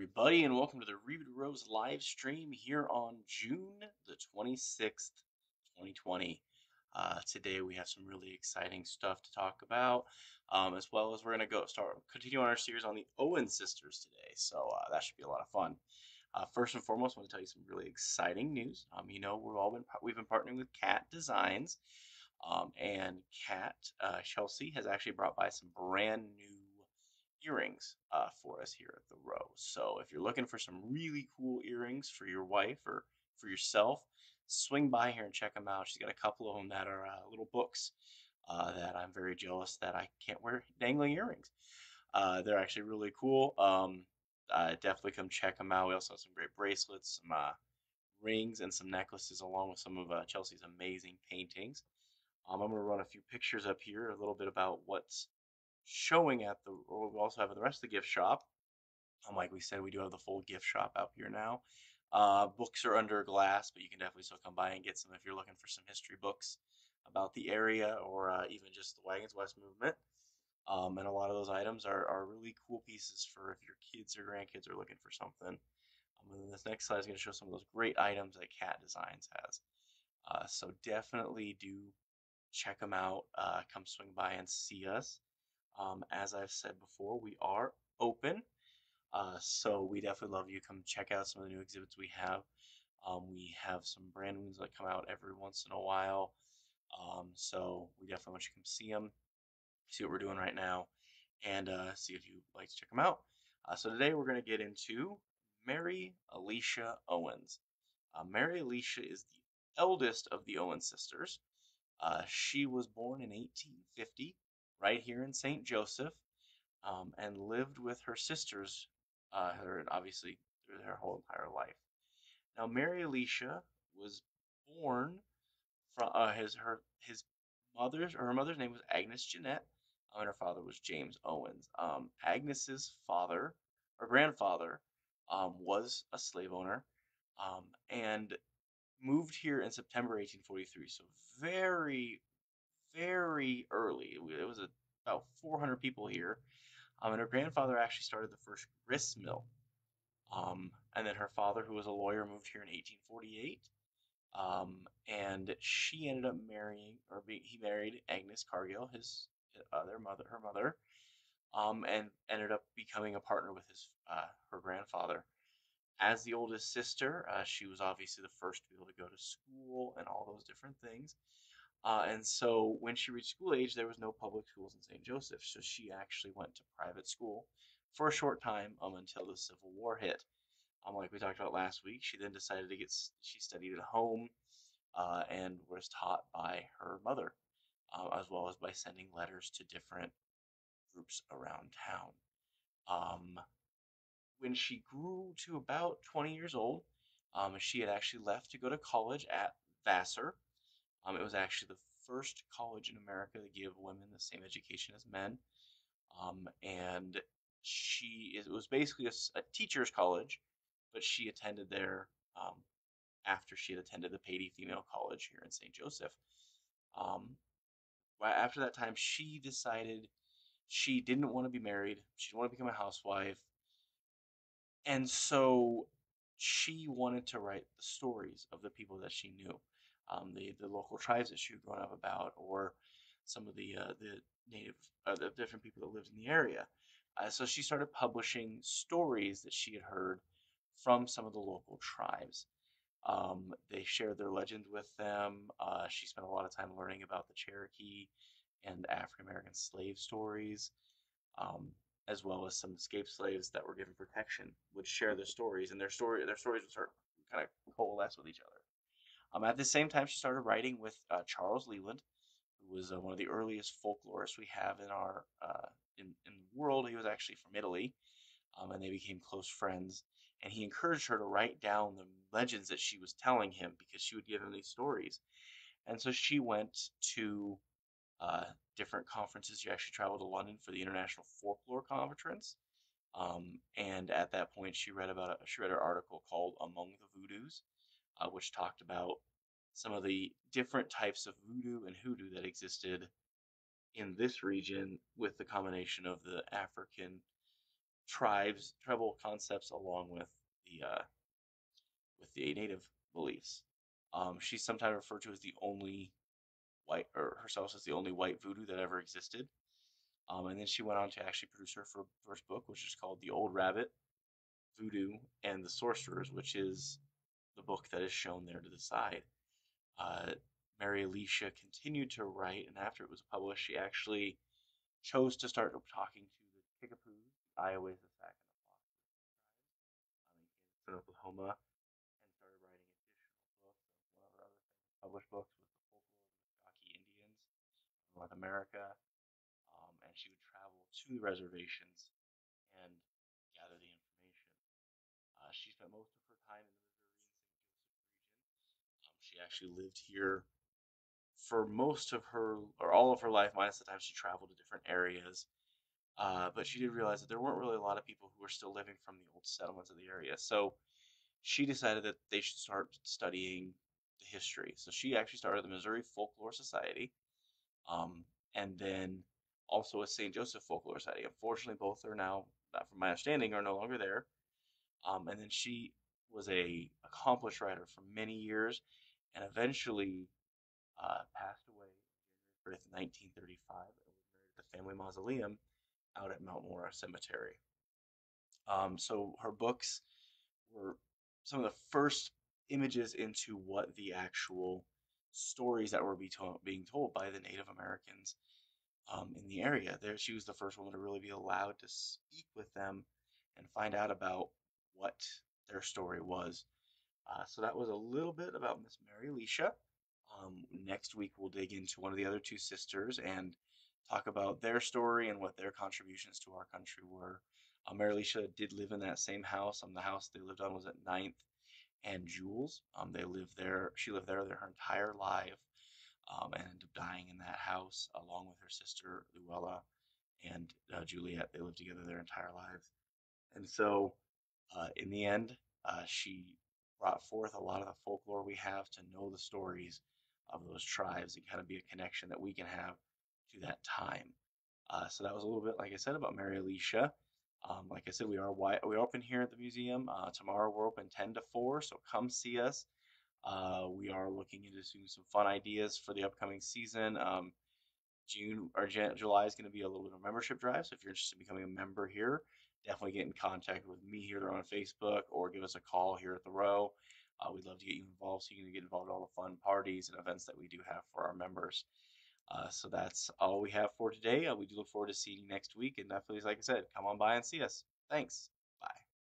everybody, and welcome to the Reba Rose live stream here on June the 26th, 2020. Today we have some really exciting stuff to talk about, as well as we're going to continue on our series on the Owens sisters today. So that should be a lot of fun. First and foremost, I want to tell you some really exciting news. We've been partnering with Cat Designs, and Cat Chelsea has actually brought by some brand new earrings for us here at the Rose. So if you're looking for some really cool earrings for your wife or for yourself, swing by here and check them out. She's got a couple of them that are little books that I'm very jealous that I can't wear dangling earrings. They're actually really cool. Definitely come check them out. We also have some great bracelets, some rings, and some necklaces, along with some of Chelsea's amazing paintings. I'm going to run a few pictures up here, a little bit about what's showing at the, or we also have at the rest of the gift shop. Like we said, we do have the full gift shop out here now. Books are under glass, but you can definitely still come by and get some if you're looking for some history books about the area or even just the Wagons West movement. And a lot of those items are really cool pieces for if your kids or grandkids are looking for something. And then this next slide is going to show some of those great items that Cat Designs has. So definitely do check them out. Come swing by and see us. As I've said before, we are open. So we definitely love you. Come check out some of the new exhibits we have. We have some brand new ones that come out every once in a while. So we definitely want you to come see them, see what we're doing right now, and see if you'd like to check them out. So today we're going to get into Mary Alicia Owens. Mary Alicia is the eldest of the Owens sisters. She was born in 1850 right here in St. Joseph, and lived with her sisters, obviously through her whole entire life. Now, Mary Alicia was born from her mother's name was Agnes Jeanette, and her father was James Owens. Agnes's father or grandfather was a slave owner, and moved here in September 1843. So very, very early. It was about 400 people here. And her grandfather actually started the first grist mill. And then her father, who was a lawyer, moved here in 1848. And she ended up he married Agnes Cargill, her mother, and ended up becoming a partner with her grandfather. As the oldest sister, she was obviously the first to be able to go to school and all those different things. And so when she reached school age, there was no public schools in St. Joseph, so she actually went to private school for a short time until the Civil War hit. Like we talked about last week, she then decided she studied at home and was taught by her mother, as well as by sending letters to different groups around town. When she grew to about 20 years old, she had actually left to go to college at Vassar. It was actually the first college in America to give women the same education as men. And it was basically a teacher's college, but she attended there after she had attended the Pady Female College here in St. Joseph. After that time, she decided she didn't want to be married. She didn't want to become a housewife. And so she wanted to write the stories of the people that she knew, the local tribes that she had grown up about, or some of the native, the different people that lived in the area. So she started publishing stories that she had heard from some of the local tribes. They shared their legends with them. She spent a lot of time learning about the Cherokee and African American slave stories, um, as well as some escaped slaves that were given protection, would share their stories, and their stories would start kind of coalesce with each other. At the same time, she started writing with Charles Leland, who was one of the earliest folklorists we have in the world. He was actually from Italy, and they became close friends. And he encouraged her to write down the legends that she was telling him because she would give him these stories. And so she went to uh, different conferences. She actually traveled to London for the International Folklore Conference. And at that point, she read an article called "Among the Voodoos," which talked about some of the different types of voodoo and hoodoo that existed in this region, with the combination of the African tribal concepts along with the native beliefs. She's sometimes referred to as the only white, or herself as the only white voodoo that ever existed. And then she went on to actually produce her first book, which is called The Old Rabbit, Voodoo, and the Sorcerers, which is the book that is shown there to the side. Uh, Mary Alicia continued to write, and after it was published, she actually chose to start talking to the Chickapoos, the Iowas, the Sac, and the Fox in Oklahoma, and started writing additional books. One of her other published books was the folklore of the Muskogee Indians in North America, and she would travel to the reservations and gather the information. She spent most of her time in the Missouri and St. Joseph region. She actually lived here for most of her, or all of her life, minus the time she traveled to different areas. But she did realize that there weren't really a lot of people who were still living from the old settlements of the area. So she decided that they should start studying the history. So she actually started the Missouri Folklore Society, um, and then also a St. Joseph Folklore Society. Unfortunately, both are now, from my understanding, are no longer there. And then she was a accomplished writer for many years, and eventually passed away in January 1935, and was buried at the family mausoleum out at Mount Mora Cemetery. So her books were some of the first images into what the actual stories that were being told by the Native Americans in the area. There, she was the first woman to really be allowed to speak with them and find out about what their story was. So that was a little bit about Miss Mary Alicia. Next week, we'll dig into one of the other two sisters and talk about their story and what their contributions to our country were. Mary Alicia did live in that same house. The house they lived on was at Ninth and Jules. They lived there. She lived there her entire life, and ended up dying in that house along with her sister Luella and Juliet. They lived together their entire lives, and so in the end, she brought forth a lot of the folklore we have to know the stories of those tribes and kind of be a connection that we can have to that time. So that was a little bit, like I said, about Mary Alicia. Like I said, we're open here at the museum. Tomorrow we're open 10 to 4, so come see us. We are looking into some fun ideas for the upcoming season. July is going to be a little bit of a membership drive. So if you're interested in becoming a member here, definitely get in contact with me here on Facebook or give us a call here at the Row. We'd love to get you involved so you can get involved in all the fun parties and events that we do have for our members. So that's all we have for today. We do look forward to seeing you next week. And definitely, like I said, come on by and see us. Thanks.